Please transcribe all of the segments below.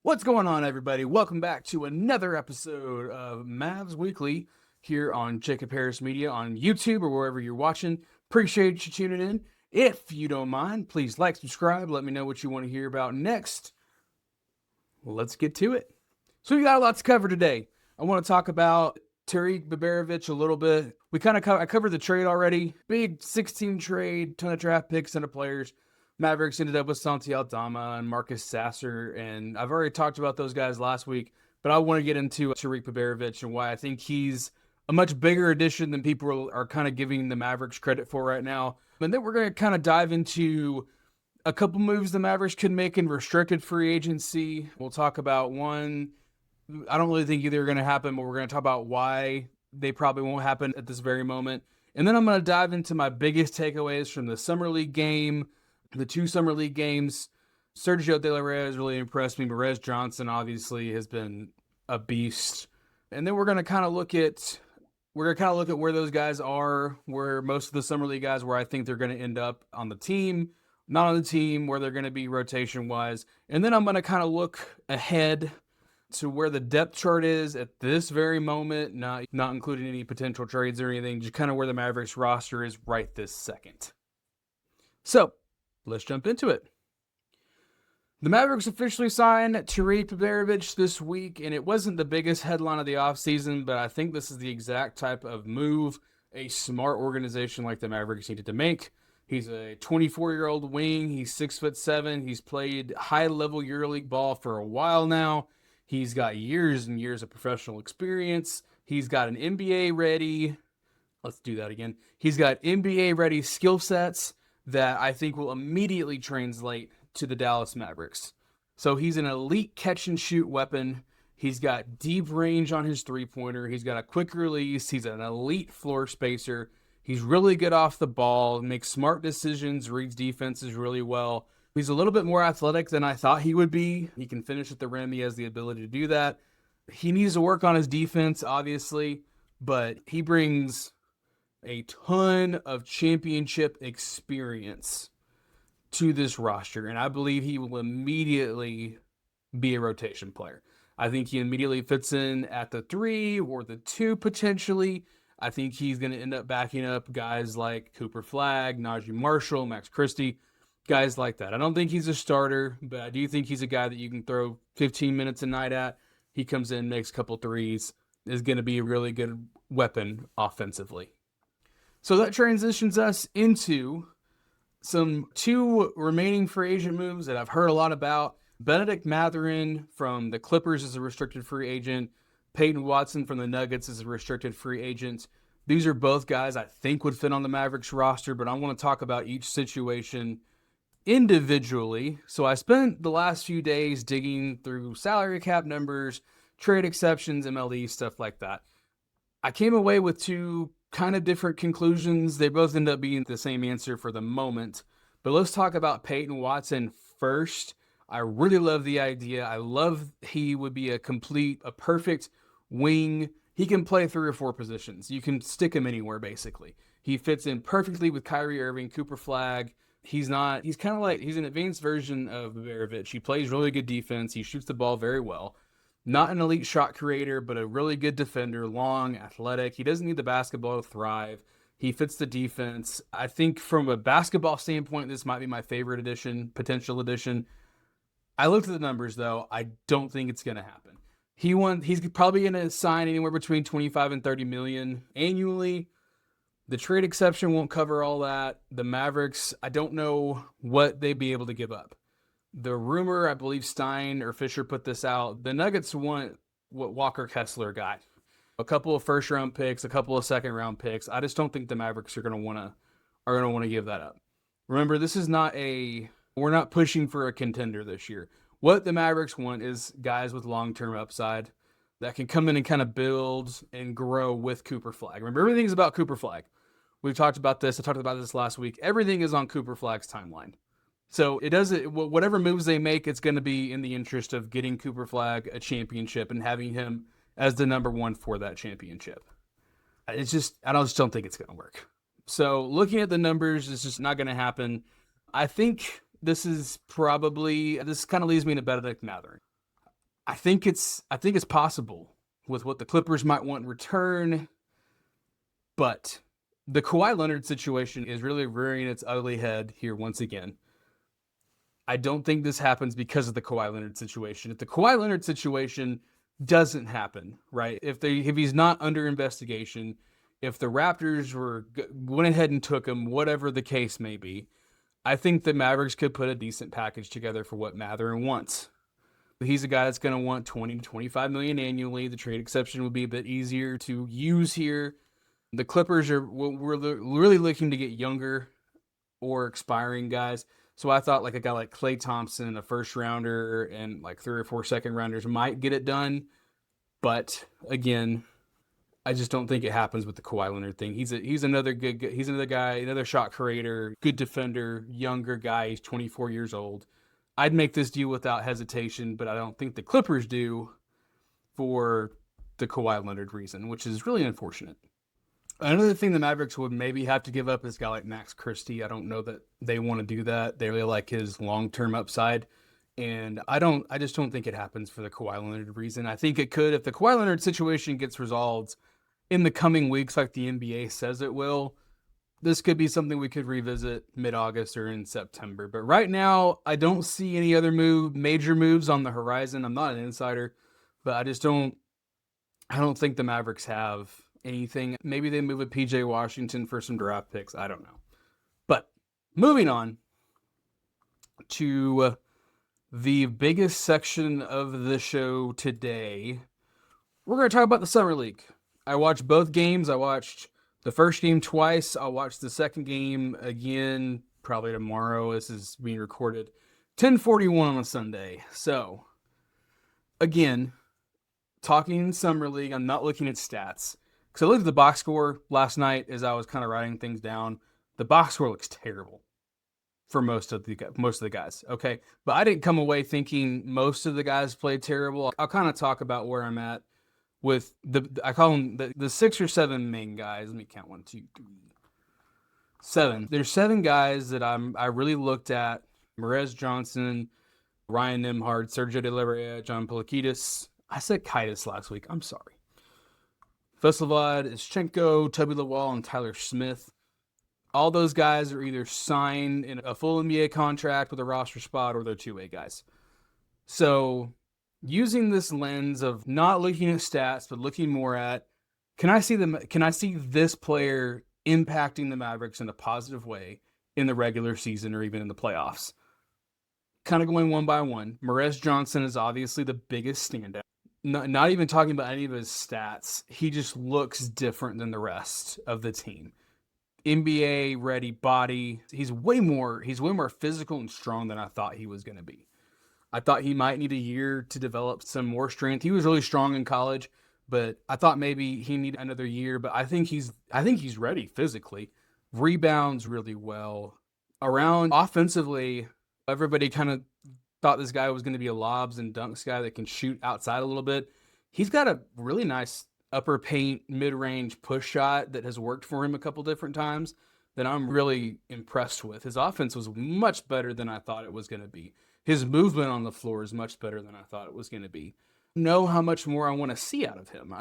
What's going on, everybody? Welcome back to another episode of Mavs Weekly here on Jacob Harris Media on YouTube or wherever you're watching. Appreciate you tuning in. If you don't mind, please like, subscribe, let me know what you want to hear about next. Well, let's get to it. So we got a lot to cover today. I want to talk about Tarik Biberović a little bit. I covered the trade already. Big 16 trade, ton of draft picks, ton of players. Mavericks ended up with Santi Aldama and Marcus Sasser, and I've already talked about those guys last week, but I want to get into Tarik Biberović and why I think he's a much bigger addition than people are kind of giving the Mavericks credit for right now. And then we're going to kind of dive into a couple moves the Mavericks could make in restricted free agency. We'll talk about one. I don't really think either are going to happen, but we're going to talk about why they probably won't happen at this very moment. And then I'm going to dive into my biggest takeaways from the Summer League game, the two Summer League games. Sergio de Larrea has really impressed me. Morez Johnson obviously has been a beast. And then we're going to kind of look at where those guys are, where most of the Summer League guys, where I think they're going to end up on the team, not on the team, where they're going to be rotation-wise. And then I'm going to kind of look ahead to where the depth chart is at this very moment, not including any potential trades or anything, just kind of where the Mavericks roster is right this second. So, let's jump into it. The Mavericks officially signed Tarik Biberović this week, and it wasn't the biggest headline of the offseason, but I think this is the exact type of move a smart organization like the Mavericks needed to make. He's a 24-year-old wing. He's 6'7". He's played high-level EuroLeague ball for a while now. He's got years and years of professional experience. He's got an NBA-ready... Let's do that again. He's got NBA-ready skill sets that I think will immediately translate to the Dallas Mavericks. So he's an elite catch-and-shoot weapon. He's got deep range on his three-pointer. He's got a quick release. He's an elite floor spacer. He's really good off the ball, makes smart decisions, reads defenses really well. He's a little bit more athletic than I thought he would be. He can finish at the rim. He has the ability to do that. He needs to work on his defense, obviously, but he brings a ton of championship experience to this roster, and I believe he will immediately be a rotation player. I think he immediately fits in at the 3 or the 2 potentially. I think he's going to end up backing up guys like Cooper Flagg, Najee Marshall, Max Christie, guys like that. I don't think he's a starter, but I do think he's a guy that you can throw 15 minutes a night at. He comes in, makes a couple threes, is going to be a really good weapon offensively. So that transitions us into some 2 remaining free agent moves that I've heard a lot about. Bennedict Mathurin from the Clippers is a restricted free agent. Peyton Watson from the Nuggets is a restricted free agent. These are both guys I think would fit on the Mavericks roster, but I want to talk about each situation individually. So I spent the last few days digging through salary cap numbers, trade exceptions, MLE, stuff like that. I came away with 2 kind of different conclusions. They both end up being the same answer for the moment. But let's talk about Peyton Watson first. I really love the idea. I love he would be a perfect wing. He can play 3 or 4 positions. You can stick him anywhere, basically. He fits in perfectly with Kyrie Irving, Cooper Flagg. He's an advanced version of Biberović. He plays really good defense. He shoots the ball very well. Not an elite shot creator, but a really good defender, long, athletic. He doesn't need the basketball to thrive. He fits the defense. I think from a basketball standpoint, this might be my favorite potential addition. I looked at the numbers, though. I don't think it's going to happen. He's probably going to sign anywhere between 25 and 30 million annually. The trade exception won't cover all that. The Mavericks, I don't know what they'd be able to give up. The rumor, I believe Stein or Fisher put this out, the Nuggets want what Walker Kessler got. A couple of first-round picks, a couple of second-round picks. I just don't think the Mavericks are going to want to give that up. Remember, we're not pushing for a contender this year. What the Mavericks want is guys with long-term upside that can come in and kind of build and grow with Cooper Flagg. Remember, everything's about Cooper Flagg. We've talked about this. I talked about this last week. Everything is on Cooper Flagg's timeline. So whatever moves they make, it's going to be in the interest of getting Cooper Flagg a championship and having him as the number 1 for that championship. I just don't think it's going to work. So looking at the numbers, it's just not going to happen. I think this kind of leads me to Bennedict Mathurin. I think it's possible with what the Clippers might want in return, but the Kawhi Leonard situation is really rearing its ugly head here once again. I don't think this happens because of the Kawhi Leonard situation. If the Kawhi Leonard situation doesn't happen, right? If he's not under investigation, if the Raptors went ahead and took him, whatever the case may be, I think the Mavericks could put a decent package together for what Mathurin wants. He's a guy that's going to want 20 to 25 million annually. The trade exception would be a bit easier to use here. The Clippers we're really looking to get younger or expiring guys. So I thought like a guy like Klay Thompson, a first rounder, and like 3 or 4 second rounders might get it done. But again, I just don't think it happens with the Kawhi Leonard thing. He's another guy, another shot creator, good defender, younger guy. He's 24 years old. I'd make this deal without hesitation, but I don't think the Clippers do for the Kawhi Leonard reason, which is really unfortunate. Another thing the Mavericks would maybe have to give up is a guy like Max Christie. I don't know that they want to do that. They really like his long-term upside. And I just don't think it happens for the Kawhi Leonard reason. I think it could if the Kawhi Leonard situation gets resolved in the coming weeks like the NBA says it will. This could be something we could revisit mid-August or in September. But right now, I don't see any other major moves on the horizon. I'm not an insider, but I don't think the Mavericks have anything. Maybe they move a PJ Washington for some draft picks. I don't know. But moving on to the biggest section of the show today, we're going to talk about the Summer League. I watched both games. I watched the first game twice. I'll watch the second game again probably tomorrow. This is being recorded 10:41 on a Sunday. So, again, talking Summer League, I'm not looking at stats. Because I looked at the box score last night as I was kind of writing things down. The box score looks terrible for most of the guys, okay? But I didn't come away thinking most of the guys played terrible. I'll kind of talk about where I'm at with I call them the 6 or 7 main guys. Let me count 1, 2, 3, 7. There's 7 guys that I really looked at: Morez Johnson, Ryan Nembhard, Sergio de Larrea, John Poulakidas. I said Kitis last week. I'm sorry. Veselvad, Ischenko, Toby Lawal, and Tyler Smith. All those guys are either signed in a full NBA contract with a roster spot or they're two-way guys. So using this lens of not looking at stats but looking more at can I see this player impacting the Mavericks in a positive way in the regular season or even in the playoffs? Kind of going one by one. Morez Johnson is obviously the biggest standout. Not even talking about any of his stats. He just looks different than the rest of the team. NBA ready body. He's way more physical and strong than I thought he was going to be. I thought he might need a year to develop some more strength. He was really strong in college, but I thought maybe he needed another year, but I think he's ready physically. Rebounds really well. Around offensively, everybody kind of thought this guy was going to be a lobs and dunks guy that can shoot outside a little bit. He's got a really nice upper paint, mid-range push shot that has worked for him a couple different times that I'm really impressed with. His offense was much better than I thought it was going to be. His movement on the floor is much better than I thought it was going to be. Know how much more I want to see out of him.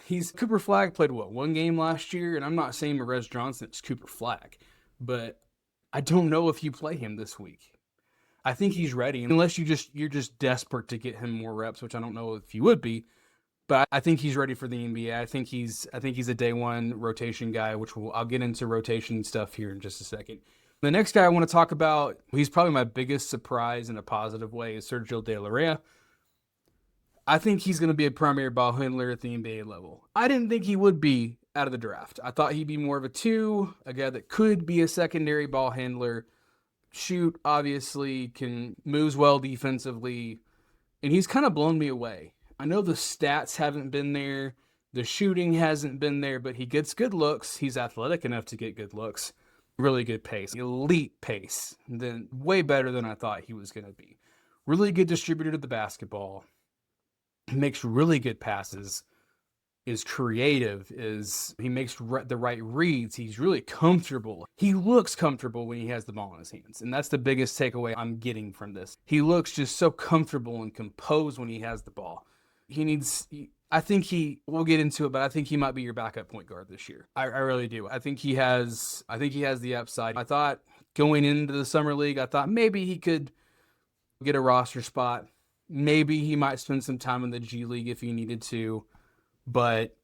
He's Cooper Flagg played 1 game last year, and I'm not saying Morez Johnson is Cooper Flagg, but I don't know if you play him this week. I think he's ready, unless you're just desperate to get him more reps, which I don't know if you would be. But I think he's ready for the NBA. I think he's a day one rotation guy, which I'll get into rotation stuff here in just a second. The next guy I want to talk about, he's probably my biggest surprise in a positive way, is Sergio de Larrea. I think he's going to be a primary ball handler at the NBA level. I didn't think he would be out of the draft. I thought he'd be more of a 2, a guy that could be a secondary ball handler. Shoot, obviously, moves well defensively, and he's kind of blown me away. I know the stats haven't been there, the shooting hasn't been there, but he gets good looks. He's athletic enough to get good looks. Really good pace, elite pace, then way better than I thought he was going to be. Really good distributor to the basketball, makes really good passes. is creative, is he makes the right reads. He's really comfortable. He looks comfortable when he has the ball in his hands. And that's the biggest takeaway I'm getting from this. He looks just so comfortable and composed when he has the ball. We'll get into it, but I think he might be your backup point guard this year. I really do. I think he has the upside. I thought going into the summer league, I thought maybe he could get a roster spot. Maybe he might spend some time in the G League if he needed to. But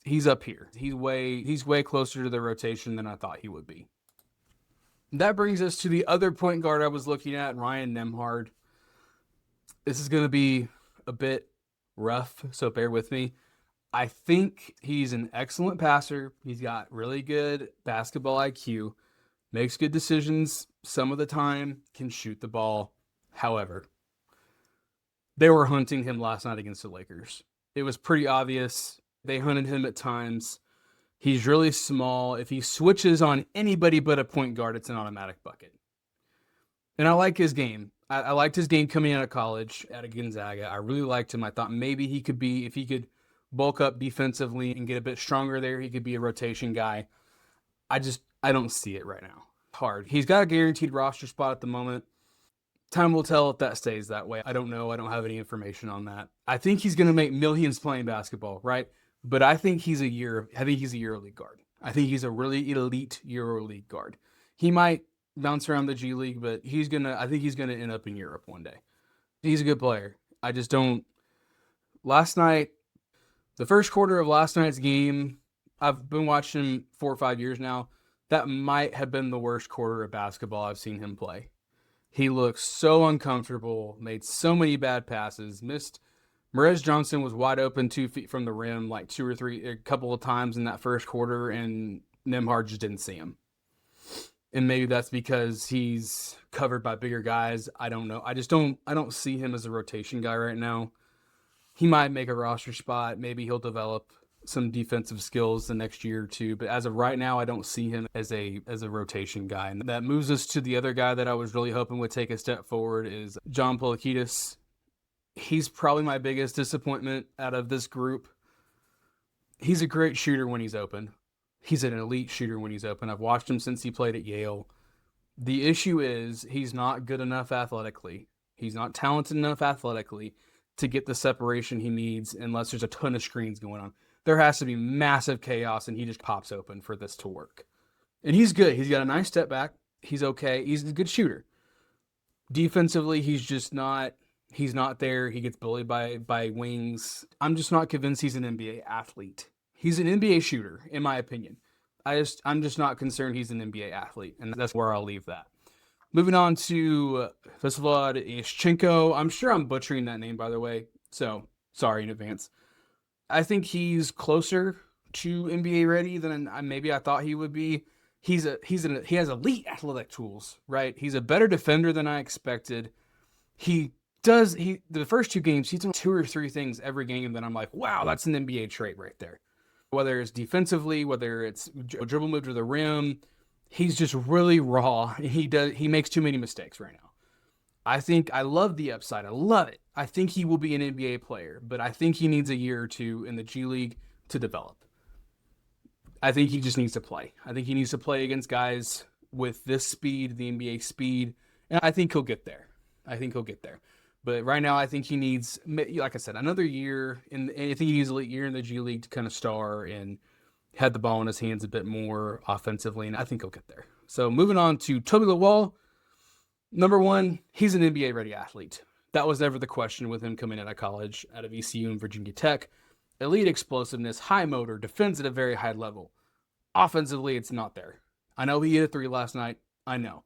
he's up here. He's way closer to the rotation than I thought he would be. That brings us to the other point guard I was looking at, Ryan Nembhard. This is going to be a bit rough, so bear with me. I think he's an excellent passer. He's got really good basketball IQ, makes good decisions some of the time, can shoot the ball. However, they were hunting him last night against the Lakers. It was pretty obvious. They hunted him at times. He's really small. If he switches on anybody but a point guard, it's an automatic bucket. And I like his game. I liked his game coming out of college at Gonzaga. I really liked him. I thought maybe he could be, if he could bulk up defensively and get a bit stronger there, he could be a rotation guy. I don't see it right now. Hard. He's got a guaranteed roster spot at the moment. Time will tell if that stays that way. I don't know. I don't have any information on that. I think he's going to make millions playing basketball, right? But I think he's a EuroLeague guard. I think he's a really elite EuroLeague guard. He might bounce around the G League, but I think he's gonna end up in Europe one day. He's a good player. I just don't. Last night, the first quarter of last night's game, I've been watching 4 or 5 years now. That might have been the worst quarter of basketball I've seen him play. He looked so uncomfortable, made so many bad passes, missed. Morez Johnson was wide open 2 feet from the rim like a couple of times in that first quarter, and Nembhard just didn't see him. And maybe that's because he's covered by bigger guys. I don't know. I don't see him as a rotation guy right now. He might make a roster spot. Maybe he'll develop some defensive skills the next year or two. But as of right now, I don't see him as a rotation guy. And that moves us to the other guy that I was really hoping would take a step forward is John Poulakidas. He's probably my biggest disappointment out of this group. He's a great shooter when he's open. He's an elite shooter when he's open. I've watched him since he played at Yale. The issue is he's not good enough athletically. He's not talented enough athletically to get the separation he needs unless there's a ton of screens going on. There has to be massive chaos and he just pops open for this to work. And he's good. He's got a nice step back. He's okay. He's a good shooter. Defensively, he's not there. He gets bullied by wings. I'm just not convinced he's an NBA athlete. He's an NBA shooter, in my opinion. I'm just not concerned he's an NBA athlete, and that's where I'll leave that. Moving on to Vlad Ishchenko. I'm sure I'm butchering that name, by the way, so sorry in advance. I think he's closer to NBA ready than maybe I thought he would be. He has elite athletic tools, right? He's a better defender than I expected. The first 2 games, he's done 2 or 3 things every game that I'm like, wow, that's an NBA trait right there. Whether it's defensively, whether it's a dribble move to the rim, he's just really raw. He makes too many mistakes right now. I love the upside. I love it. I think he will be an NBA player, but I think he needs a year or 2 in the G League to develop. I think he just needs to play. I think he needs to play against guys with this speed, the NBA speed, and I think he'll get there. But right now, I think he needs, like I said, another year. I think he needs a year in the G League to kind of star and had the ball in his hands a bit more offensively, and I think he'll get there. So moving on to Toby Lawal. Number 1, he's an NBA-ready athlete. That was never the question with him coming out of college, out of ECU and Virginia Tech. Elite explosiveness, high motor, defends at a very high level. Offensively, it's not there. I know he hit a 3 last night. I know.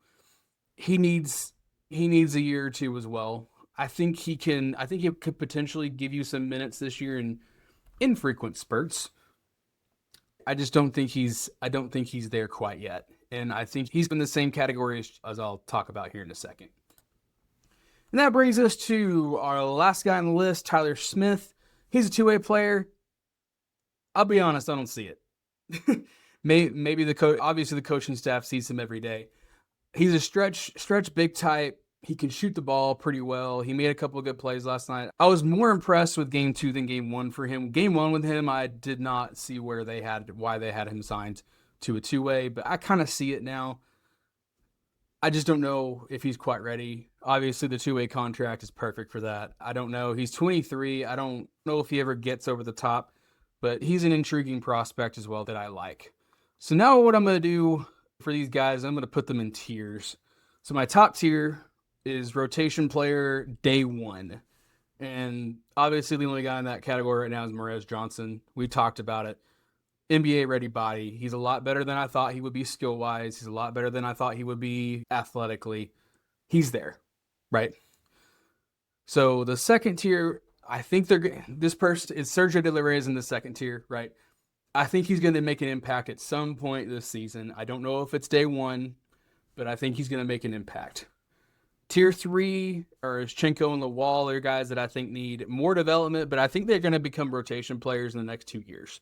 He needs a year or 2 as well. I think he could potentially give you some minutes this year in infrequent spurts. I don't think he's there quite yet. And I think he's in the same category as I'll talk about here in a second. And that brings us to our last guy on the list, Tyler Smith. He's a 2-way player. I'll be honest, I don't see it. Maybe obviously the coaching staff sees him every day. He's a stretch big type. He can shoot the ball pretty well. He made a couple of good plays last night. I was more impressed with game 2 than game 1 for him. Game 1 with him, I did not see why they had him signed to a two-way, but I kind of see it now. I just don't know if he's quite ready. Obviously, the two-way contract is perfect for that. I don't know. He's 23. I don't know if he ever gets over the top, but he's an intriguing prospect as well that I like. So now what I'm going to do for these guys, I'm going to put them in tiers. So my top tier is rotation player day 1. And obviously the only guy in that category right now is Morez Johnson. We talked about it. NBA ready body. He's a lot better than I thought he would be skill wise. He's a lot better than I thought he would be athletically. He's there, right? So the second tier, I think this person is Sergio de Larrea is in the second tier, right? I think he's going to make an impact at some point this season. I don't know if it's day 1, but I think he's going to make an impact. Tier 3 are Shchenko and Lawal. They're guys that I think need more development, but I think they're going to become rotation players in the next 2 years.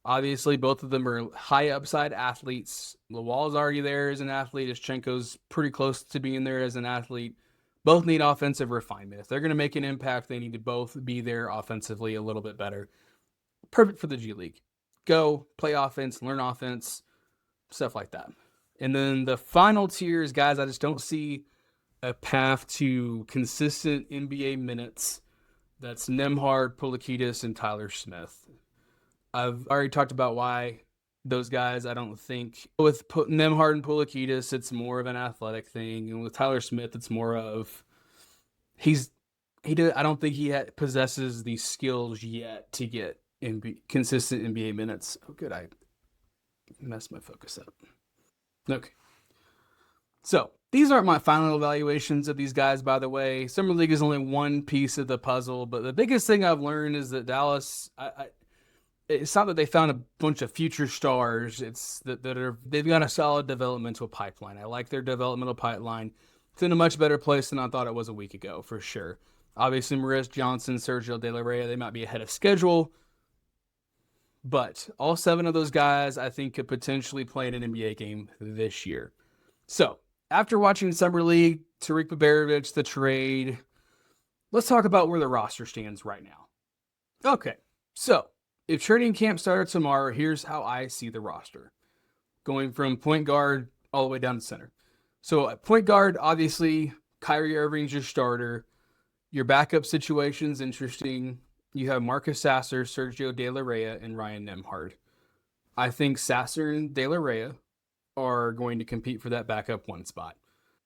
Obviously, both of them are high upside athletes. Lawal's already there as an athlete. Shchenko's pretty close to being there as an athlete. Both need offensive refinement. If they're going to make an impact, they need to both be there offensively a little bit better. Perfect for the G League. Go, play offense, learn offense, stuff like that. And then the final tier is guys I just don't see a path to consistent NBA minutes. That's Nembhard, Poulakidas, and Tyler Smith. I've already talked about why those guys, I don't think. With Nembhard and Poulakidas, it's more of an athletic thing. And with Tyler Smith, it's more of I don't think he possesses the skills yet to get consistent NBA minutes. Oh, good. I messed my focus up. Okay. So these aren't my final evaluations of these guys, by the way. Summer League is only one piece of the puzzle, but the biggest thing I've learned is that Dallas, it's not that they found a bunch of future stars. It's that they've got a solid developmental pipeline. I like their developmental pipeline. It's in a much better place than I thought it was a week ago, for sure. Obviously, Morez Johnson, Sergio de Larrea, they might be ahead of schedule. But all 7 of those guys, I think, could potentially play in an NBA game this year. So, after watching Summer League, Tarik Biberović, the trade, let's talk about where the roster stands right now. Okay, so if training camp started tomorrow, here's how I see the roster. Going from point guard all the way down to center. So at point guard, obviously, Kyrie Irving's your starter. Your backup situation's interesting. You have Marcus Sasser, Sergio de Larrea, and Ryan Nembhard. I think Sasser and de Larrea are going to compete for that backup 1 spot.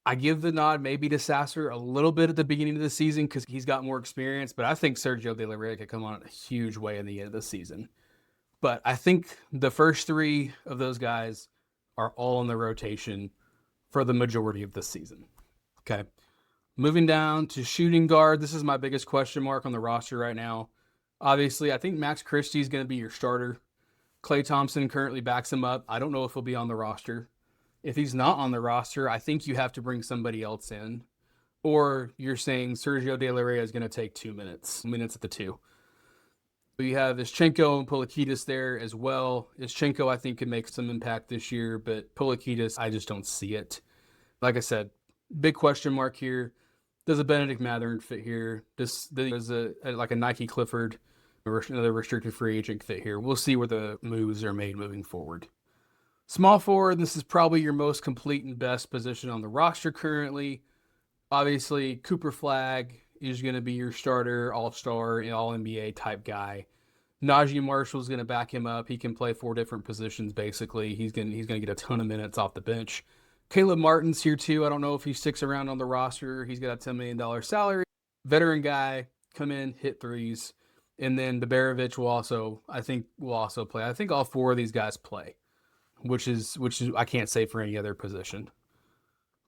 I give the nod maybe to Sasser a little bit at the beginning of the season because he's got more experience, but I think Sergio de Larrea could come on a huge way in the end of the season. But I think the first 3 of those guys are all in the rotation for the majority of the season. Okay. Moving down to shooting guard, this is my biggest question mark on the roster right now. Obviously, I think Max Christie is going to be your starter. Klay Thompson currently backs him up. I don't know if he'll be on the roster. If he's not on the roster, I think you have to bring somebody else in. Or you're saying Sergio de Larrea is going to take 2 minutes at the 2. We have Shchenko and Poulakidas there as well. Shchenko, I think, can make some impact this year, but Poulakidas, I just don't see it. Like I said, big question mark here. Does a Bennedict Mathurin fit here? Does a Nike Clifford, another restricted free agent, fit here? We'll see where the moves are made moving forward. Small forward, this is probably your most complete and best position on the roster currently. Obviously, Cooper Flagg is going to be your starter, all-star, all-NBA type guy. Najee Marshall is going to back him up. He can play 4 different positions, basically. He's going to get a ton of minutes off the bench. Caleb Martin's here, too. I don't know if he sticks around on the roster. He's got a $10 million salary. Veteran guy, come in, hit threes. And then Biberović will also play. I think all 4 of these guys play, which is I can't say for any other position.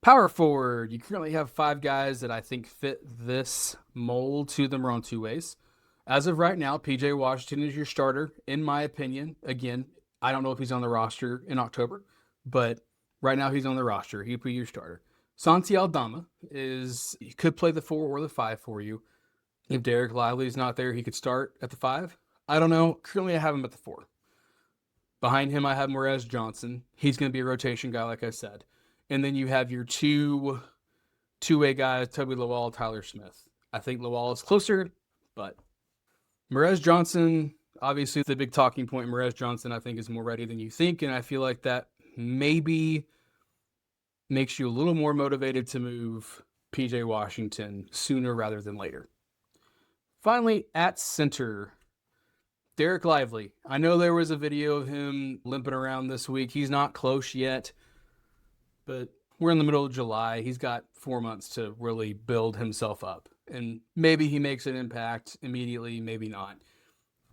Power forward, you currently have 5 guys that I think fit this mold. 2 of them are on 2 ways. As of right now, PJ Washington is your starter, in my opinion. Again, I don't know if he's on the roster in October, but right now he's on the roster. He'd be your starter. Santi Aldama he could play the 4 or the 5 for you. If Derek Lively's not there, he could start at the 5. I don't know. Currently, I have him at the 4. Behind him, I have Morez Johnson. He's going to be a rotation guy, like I said. And then you have your 2 two-way guys, Toby Lawal, Tyler Smith. I think Lawal is closer, but Morez Johnson, obviously the big talking point. Morez Johnson, I think, is more ready than you think, and I feel like that maybe makes you a little more motivated to move PJ Washington sooner rather than later. Finally, at center, Dereck Lively. I know there was a video of him limping around this week. He's not close yet, but we're in the middle of July. He's got 4 months to really build himself up. And maybe he makes an impact immediately, maybe not.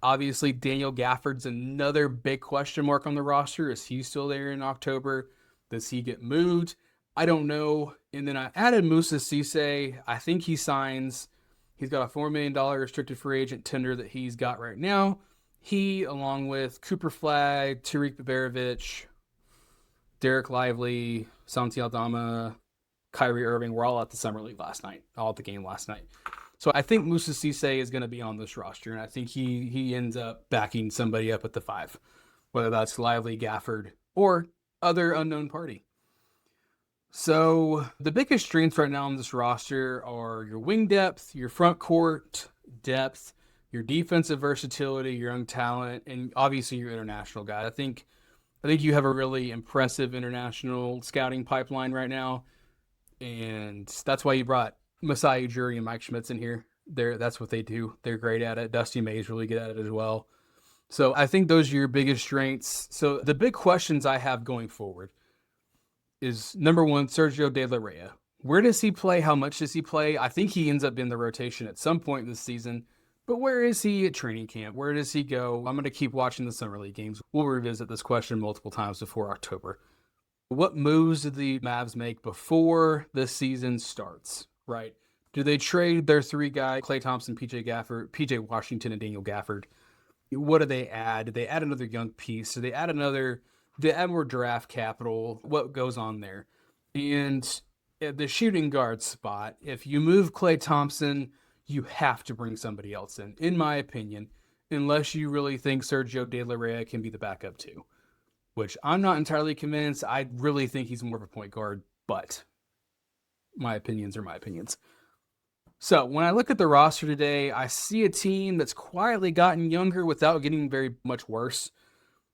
Obviously, Daniel Gafford's another big question mark on the roster. Is he still there in October? Does he get moved? I don't know. And then I added Moussa Cisse. I think he signs. He's got a $4 million restricted free agent tender that he's got right now. He, along with Cooper Flagg, Tarik Biberović, Dereck Lively, Santi Aldama, Kyrie Irving were all at the Summer League last night, all at the game last night. So I think Moussa Cisse is going to be on this roster, and I think he ends up backing somebody up at the 5, whether that's Lively, Gafford, or other unknown party. So the biggest strengths right now on this roster are your wing depth, your front court depth, your defensive versatility, your young talent, and obviously your international guy. I think you have a really impressive international scouting pipeline right now, and that's why you brought Masai Ujiri and Mike Schmitz in here. That's what they do. They're great at it. Dusty May's really good at it as well. So I think those are your biggest strengths. So the big questions I have going forward is, number one, Sergio de Larrea. Where does he play? How much does he play? I think he ends up in the rotation at some point this season. But where is he at training camp? Where does he go? I'm going to keep watching the Summer League games. We'll revisit this question multiple times before October. What moves did the Mavs make before the season starts, right? Do they trade their 3 guys, Klay Thompson, PJ Washington, and Daniel Gafford? What do they add? Did they add another young piece? Did they add more draft capital? What goes on there? And at the shooting guard spot, if you move Klay Thompson, you have to bring somebody else in my opinion, unless you really think Sergio de Larrea can be the backup too, which I'm not entirely convinced. I really think he's more of a point guard, but my opinions are my opinions. So when I look at the roster today, I see a team that's quietly gotten younger without getting very much worse.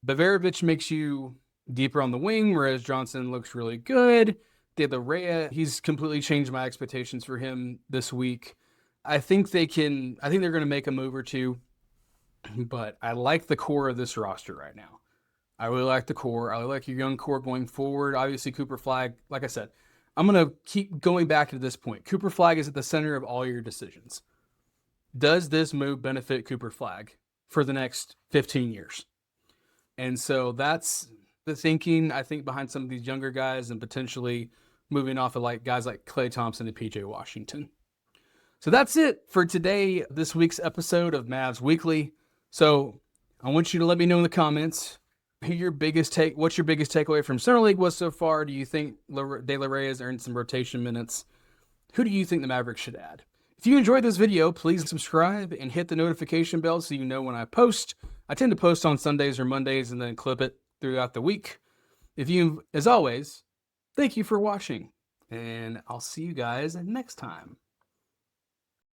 Biberović makes you deeper on the wing. Morez Johnson looks really good. De Larrea, he's completely changed my expectations for him this week. I think they're going to make a move or two, but I like the core of this roster right now. I really like the core. I really like your young core going forward. Obviously, Cooper Flagg, like I said, I'm going to keep going back to this point. Cooper Flagg is at the center of all your decisions. Does this move benefit Cooper Flagg for the next 15 years? And so that's the thinking, I think, behind some of these younger guys and potentially moving off of guys like Klay Thompson and PJ Washington. So that's it for today, this week's episode of Mavs Weekly. So I want you to let me know in the comments what's your biggest takeaway from Summer League was so far. Do you think De Larrea has earned some rotation minutes? Who do you think the Mavericks should add? If you enjoyed this video, please subscribe and hit the notification bell so you know when I post. I tend to post on Sundays or Mondays and then clip it throughout the week. As always, thank you for watching, and I'll see you guys next time.